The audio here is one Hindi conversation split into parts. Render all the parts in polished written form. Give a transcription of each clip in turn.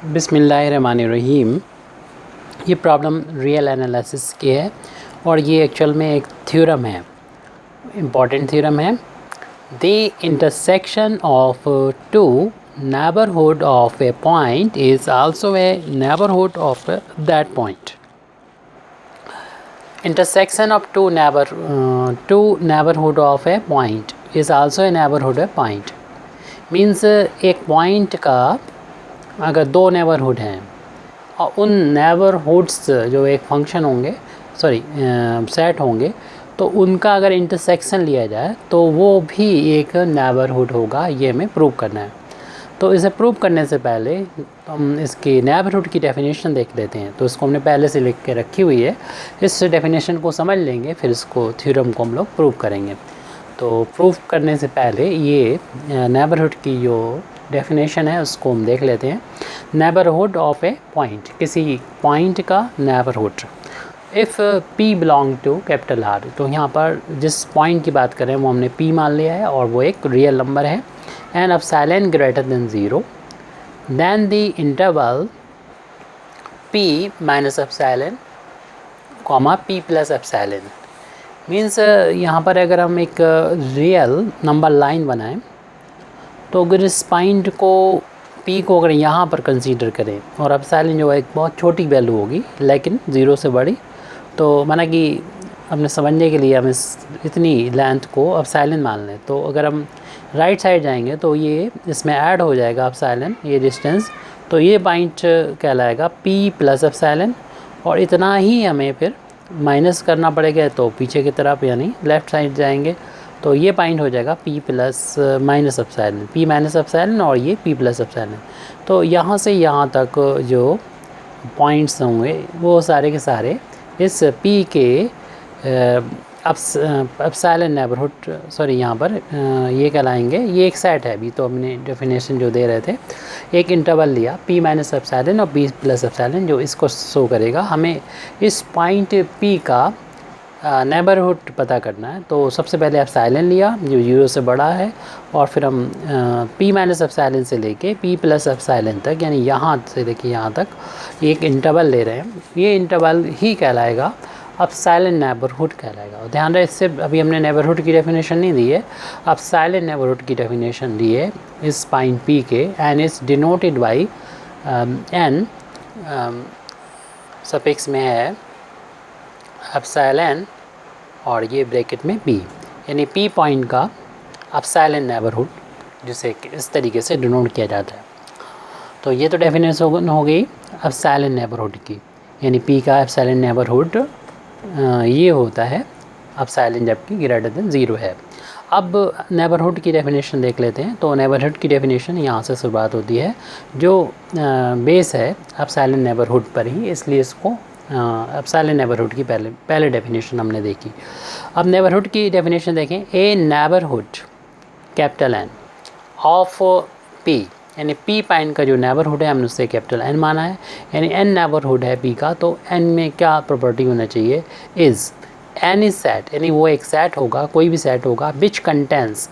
बिस्मिल्लाहिर्रहमानिर्रहीम। ये प्रॉब्लम रियल एनालिसिस की है और ये एक्चुअल में एक थ्योरम है, इम्पॉर्टेंट थ्योरम है। The intersection of two neighbourhood of a point is also a neighbourhood of that point. Intersection of two neighbourhood of a point is also a neighbourhood a point means एक पॉइंट का अगर दो नेबरहुड हैं और उन नेबरहुड्स जो एक फंक्शन होंगे सेट होंगे तो उनका अगर इंटरसेक्शन लिया जाए तो वो भी एक नेबरहुड होगा, ये हमें प्रूव करना है। तो इसे प्रूव करने से पहले हम इसकी नेबरहुड की डेफिनेशन देख लेते हैं। तो इसको हमने पहले से लिख के रखी हुई है, इस डेफिनेशन को समझ लेंगे, फिर इसको थ्योरम को हम लोग प्रूव करेंगे। तो प्रूव करने से पहले ये नेबरहुड की जो डेफिनेशन है उसको हम देख लेते हैं। नेबरहुड ऑफ ए पॉइंट, किसी पॉइंट का neighbourhood. If P belong to capital R, तो यहाँ पर जिस पॉइंट की बात करें वो हमने P मान लिया है और वो एक रियल नंबर है। And epsilon greater than 0, then the interval P minus epsilon comma P plus epsilon. Means यहाँ पर अगर हम एक रियल नंबर लाइन बनाएं तो अगर इस पॉइंट को P को अगर यहाँ पर कंसीडर करें और एप्सिलॉन जो है एक बहुत छोटी वैल्यू होगी लेकिन 0 से बड़ी, तो माना कि अपने समझने के लिए हम इतनी लेंथ को एप्सिलॉन मान लें। तो अगर हम राइट साइड जाएंगे तो ये इसमें ऐड हो जाएगा एप्सिलॉन, ये डिस्टेंस, तो ये पॉइंट कहलाएगा P प्लस एप्सिलॉन। और इतना ही हमें फिर माइनस करना पड़ेगा, तो पीछे की तरफ यानी लेफ़्ट साइड जाएंगे तो ये पॉइंट हो जाएगा P plus minus epsilon, P minus epsilon और ये P प्लस एप्सिलॉन। तो यहाँ से यहाँ तक जो पॉइंट्स होंगे वो सारे के सारे इस P के एप्सिलॉन नेबरहुड, यहाँ पर ये कहलाएंगे। ये एक सेट है, अभी तो हमने डेफिनेशन जो दे रहे थे, एक इंटरवल लिया P माइनस एप्सिलॉन और P प्लस एप्सिलॉन जो इसको शो करेगा। हमें इस पॉइंट P का नेबरहुड पता करना है। तो सबसे पहले एप्सिलॉन लिया जो 0 से बड़ा है और फिर हम P माइनस एप्सिलॉन से लेके P प्लस एप्सिलॉन तक, यानी यहाँ से लेके यहाँ तक एक इंटरवल ले रहे हैं। ये इंटरवल ही कहलाएगा एप्सिलॉन नेबरहुड कहलाएगा। और ध्यान रहे, इससे अभी हमने नेबरहुड की डेफिनेशन नहीं दी है, एप्सिलॉन नेबरहुड की डेफिनेशन दी है इस पॉइंट P के। N is denoted by N suffix में है एप्सिलॉन और ये ब्रैकेट में P, यानी P पॉइंट का एप्सिलॉन नेबरहुड, जिसे इस तरीके से डिनोट किया जाता है। तो ये तो डेफिनेशन हो गई एप्सिलॉन नेबरहुड की, यानी P का एप्सिलॉन नेबरहुड ये होता है एप्सिलॉन जबकि ग्रेटर देन 0 है। अब नेबरहुड की डेफिनेशन देख लेते हैं। तो नेबरहुड की डेफिनेशन यहाँ से शुरुआत होती है, जो बेस है एप्सिलॉन नेबरहुड पर ही, इसलिए इसको एप्सिलॉन नेबरहुड की पहले डेफिनेशन हमने देखी। अब नेबरहुड की डेफिनेशन देखें। A neighbourhood capital N of P, यानी P पॉइंट का जो नेबरहुड है हमने उससे कैपिटल N माना है, यानी N नेबरहुड है P का। तो N में क्या प्रॉपर्टी होना चाहिए, इज़ N इज़ सेट, यानी वो एक सेट होगा, कोई भी सेट होगा विच कंटेंस,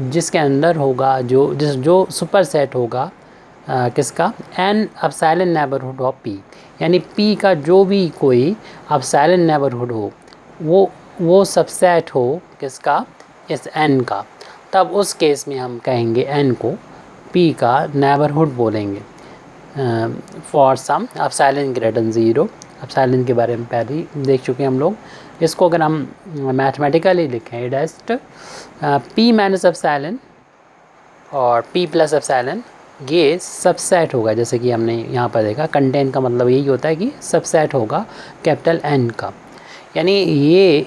जिसके अंदर होगा जो सुपर सेट होगा किसका, N epsilon neighbourhood of P, यानी P का जो भी कोई एप्सिलॉन नेबरहुड हो वो सबसेट हो किसका, इस N का। तब उस केस में हम कहेंगे N को P का नेबरहुड बोलेंगे for some epsilon greater than 0। Epsilon के बारे में पहले ही देख चुके हैं हम लोग। इसको अगर हम मैथमेटिकली लिखें, डेस्ट P माइनस एप्सिलॉन और P प्लस एप्सिलॉन ये सबसेट होगा, जैसे कि हमने यहाँ पर देखा। कंटेंट का मतलब यही होता है कि सबसेट होगा कैपिटल N का, यानी ये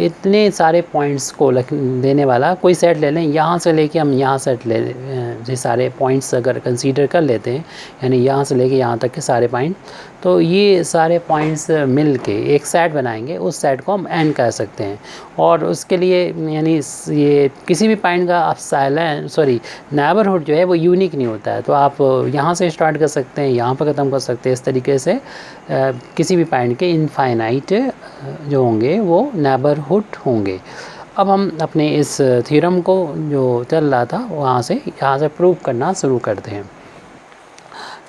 इतने सारे पॉइंट्स को देने वाला कोई सेट ले लें, यहाँ से लेके हम यहाँ सेट ले ये सारे पॉइंट्स अगर कंसीडर कर लेते हैं, यानी यहाँ से लेके यहाँ तक के सारे पॉइंट, तो ये सारे पॉइंट्स मिल के एक सेट बनाएंगे। उस सेट को हम N कह सकते हैं। और उसके लिए यानी ये किसी भी पॉइंट का एप्सिलॉन नेबरहुड जो है वो यूनिक नहीं होता है। तो आप यहाँ से स्टार्ट कर सकते हैं, यहाँ पर ख़त्म कर सकते हैं। इस तरीके से किसी भी पॉइंट के इनफाइनाइट जो होंगे वो नेबरहुड होंगे। अब हम अपने इस थ्योरम को जो चल रहा था यहाँ से प्रूव करना शुरू करते हैं।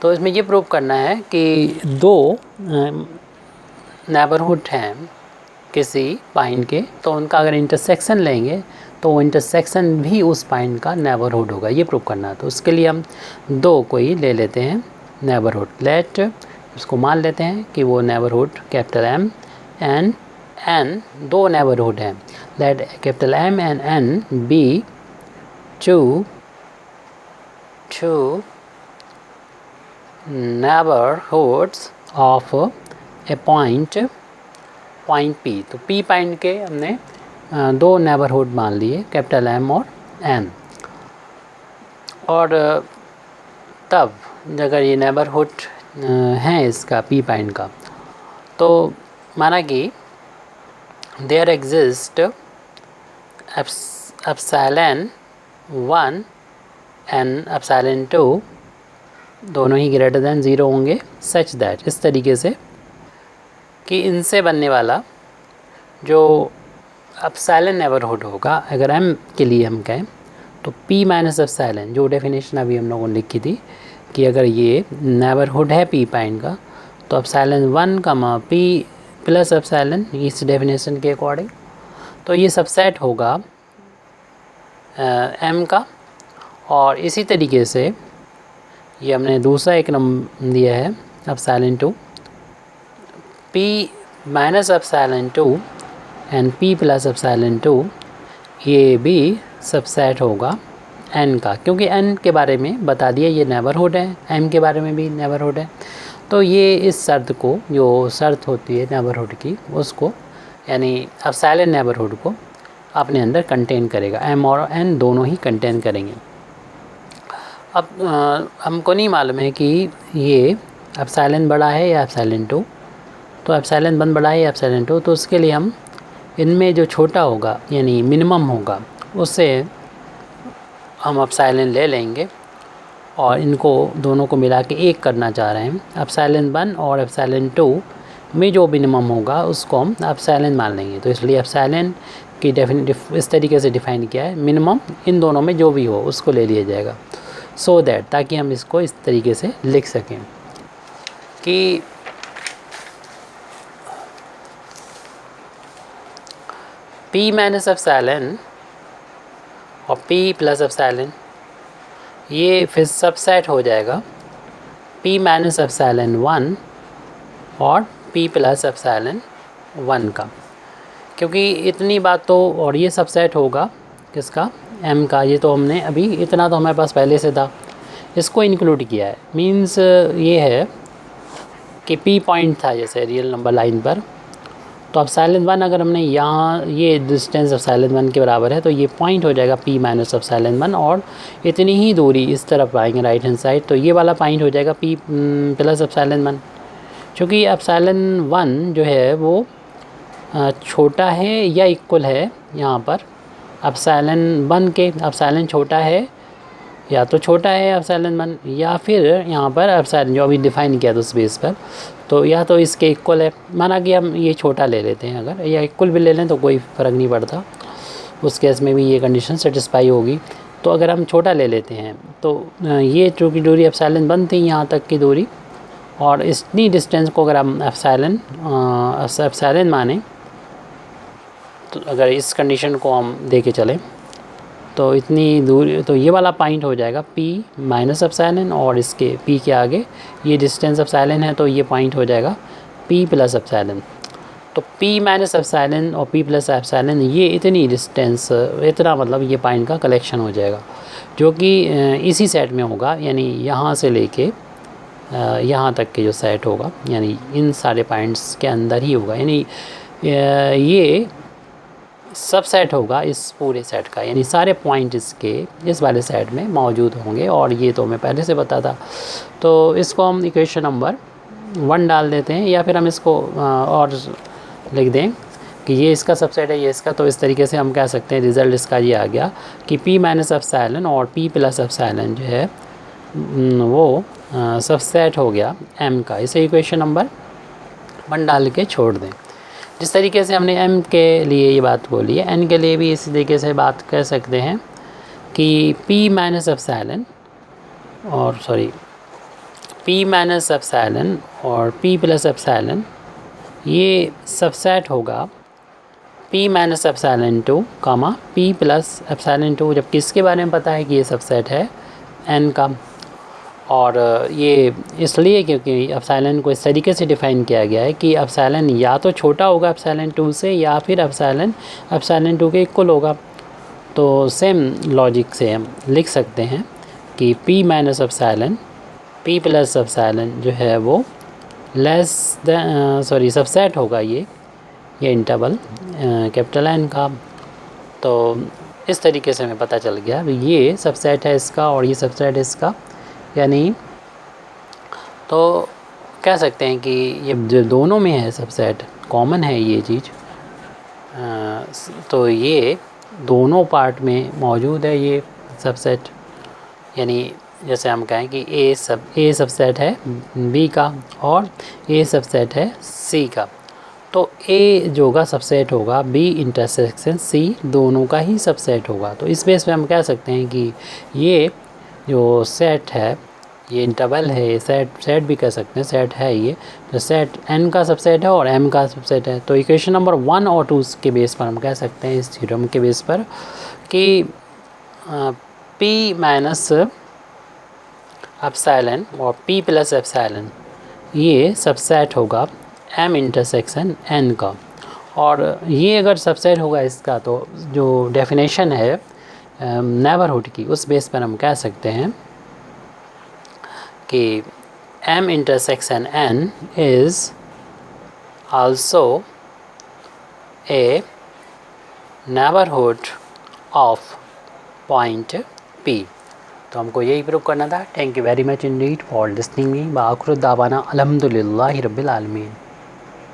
तो इसमें ये प्रूव करना है कि दो नेबरहुड हैं किसी पॉइंट के, तो उनका अगर इंटरसेक्शन लेंगे तो वो इंटरसेक्शन भी उस पॉइंट का नेबरहुड होगा, ये प्रूव करना है। तो उसके लिए हम दो कोई ले लेते हैं नेबरहुड, लेट उसको मान लेते हैं कि वो neighbourhood capital M and N दो नेबरहुड हैं। Let capital M and N be two neighbourhoods of a point P। तो P पॉइंट के हमने दो नेबरहुड मान लिए, कैपिटल M और N। और तब अगर ये नेबरहुड हैं इसका P पॉइंट का, तो माना कि there exist epsilon 1 and epsilon 2 दोनों ही ग्रेटर दैन 0 होंगे, सच दैट इस तरीके से कि इनसे बनने वाला जो एप्सिलॉन नेबरहुड होगा, अगर M के लिए हम कहें तो P माइनस एप्सिलॉन, जो डेफिनेशन अभी हम लोगों ने लिखी थी कि अगर ये नेबरहुड है P पॉइंट का तो एप्सिलॉन 1 कमा P प्लस एप्सिलॉन, इस डेफिनेशन के अकॉर्डिंग तो ये सबसेट होगा M का। और इसी तरीके से ये हमने दूसरा एक नंबर दिया है epsilon 2, P minus epsilon 2 and P plus epsilon 2, ये भी सबसेट होगा N का, क्योंकि N के बारे में बता दिया ये नेबरहुड है, M के बारे में भी नेबरहुड है। तो ये इस शर्त को, जो शर्त होती है नेबरहुड की, उसको यानी एप्सिलॉन नेबरहुड को अपने अंदर कंटेन करेगा, M और N दोनों ही कंटेन करेंगे। अब हमको नहीं मालूम है कि ये एप्सिलॉन बड़ा है या एप्सिलॉन 2, तो एप्सिलॉन 1 बड़ा है या एप्सिलॉन 2, तो उसके लिए हम इनमें जो छोटा होगा यानी मिनिमम होगा उससे हम एप्सिलॉन ले लेंगे और इनको दोनों को मिला के एक करना चाह रहे हैं। एप्सिलॉन 1 और एप्सिलॉन 2 में जो मिनिमम होगा उसको हम एप्सिलॉन मान लेंगे। तो इसलिए एप्सिलॉन की इस तरीके से डिफ़ाइन किया है, मिनिमम इन दोनों में जो भी हो उसको ले लिया जाएगा, सो दैट ताकि हम इसको इस तरीके से लिख सकें कि P माइनस एप्सिलॉन और P प्लस एप्सिलॉन ये फिर सबसेट हो जाएगा P माइनस एप्सिलॉन 1 और P प्लस एप्सिलॉन 1 का, क्योंकि इतनी बात तो, और ये सबसेट होगा किसका, M का। ये तो हमने अभी इतना तो हमारे पास पहले से था, इसको इंक्लूड किया है। मींस ये है कि P पॉइंट था जैसे रियल नंबर लाइन पर, तो एप्सिलॉन 1 अगर हमने यहाँ ये डिस्टेंस एप्सिलॉन 1 के बराबर है तो ये पॉइंट हो जाएगा P माइनस एप्सिलॉन 1, और इतनी ही दूरी इस तरफ आएंगे राइट हैंड साइड, तो ये वाला पॉइंट हो जाएगा P प्लस एप्सिलॉन 1। क्योंकि एप्सिलॉन 1 जो है वो छोटा है या इक्वल है यहाँ पर एप्सिलॉन 1 के, एप्सिलॉन छोटा है या तो छोटा है एप्सिलॉन 1, या फिर यहाँ पर एप्सिलॉन जो अभी डिफ़ाइन किया था उस बेस पर, तो या तो इसके इक्वल है। माना कि हम ये छोटा ले लेते हैं, अगर या इक्वल भी ले लें तो कोई फ़र्क नहीं पड़ता, उस केस में भी ये कंडीशन सेटिस्फाई होगी। तो अगर हम छोटा ले लेते हैं तो ये चूँकि दूरी एप्सिलॉन 1 थी यहाँ तक की दूरी, और इतनी डिस्टेंस को अगर हम एप्सिलॉन माने, तो अगर इस कंडीशन को हम दे के चलें तो इतनी दूरी, तो ये वाला पॉइंट हो जाएगा P माइनस एप्सिलॉन, और इसके P के आगे ये डिस्टेंस एप्सिलॉन है तो ये पॉइंट हो जाएगा P प्लस एप्सिलॉन। तो P माइनस एप्सिलॉन और P प्लस एप्सिलॉन, ये इतनी डिस्टेंस, इतना मतलब ये पॉइंट का कलेक्शन हो जाएगा, जो कि इसी सेट में होगा, यानी यहाँ से लेके यहाँ तक के जो सेट होगा, यानी इन सारे पॉइंट्स के अंदर ही होगा, यानी ये सब सेट होगा इस पूरे सेट का, यानी सारे पॉइंट इसके इस वाले सेट में मौजूद होंगे, और ये तो मैं पहले से बता था। तो इसको हम इक्वेशन नंबर 1 डाल देते हैं, या फिर हम इसको और लिख दें कि ये इसका सबसेट है, ये इसका। तो इस तरीके से हम कह सकते हैं रिज़ल्ट इसका ये आ गया कि P माइनस एप्सिलॉन और P प्लस एप्सिलॉन जो है वो सबसेट हो गया M का। इसे इक्वेशन नंबर 1 डाल के छोड़ दें। जिस तरीके से हमने M के लिए ये बात बोली है, N के लिए भी इसी तरीके से बात कह सकते हैं कि P माइनस एप्सिलॉन और P माइनस एप्सिलॉन और P प्लस एप्सिलॉन ये सबसेट होगा P माइनस एप्सिलॉन 2 कामा P प्लस एप्सिलॉन 2, जबकि इसके बारे में पता है कि ये सबसेट है N का। और ये इसलिए क्योंकि एप्सिलॉन को इस तरीके से डिफ़ाइन किया गया है कि एप्सिलॉन या तो छोटा होगा एप्सिलॉन 2 से या फिर एप्सिलॉन 2 के इक्वल होगा। तो सेम लॉजिक से हम लिख सकते हैं कि P minus epsilon P plus epsilon जो है वो सबसेट होगा ये इंटरवल कैपिटल N का। तो इस तरीके से हमें पता चल गया ये सबसेट है इसका और ये सबसेट है इसका, यानी तो कह सकते हैं कि ये जो दोनों में है सबसेट कॉमन है ये चीज़। तो ये दोनों पार्ट में मौजूद है ये सबसेट, यानी जैसे हम कहें कि ए सबसेट है बी का और ए सबसेट है सी का। तो ए जो होगा सबसेट होगा बी इंटरसेक्शन सी, दोनों का ही सबसेट होगा। तो इस बेस पे हम कह सकते हैं कि ये जो सेट है ये इंटरवल है, ये सेट भी कह सकते हैं, सेट है ये तो सेट एन का सबसेट है और एम का सबसेट है। तो इक्वेशन नंबर 1 और 2 के बेस पर हम कह सकते हैं इस थ्योरम के बेस पर कि P माइनस एप्सिलॉन और P प्लस एप्सिलॉन ये सबसेट होगा M इंटरसेक्शन N का। और ये अगर सबसेट होगा इसका तो जो डेफिनेशन है नेबरहुड की उस बेस पर हम कह सकते हैं कि M intersection N is also a neighbourhood of point P। तो हमको यही प्रूव करना था। Thank you very much indeed for listening me. बाखुर दावाना अल्हम्दुलिल्लाहि रब्बिल आलमीन।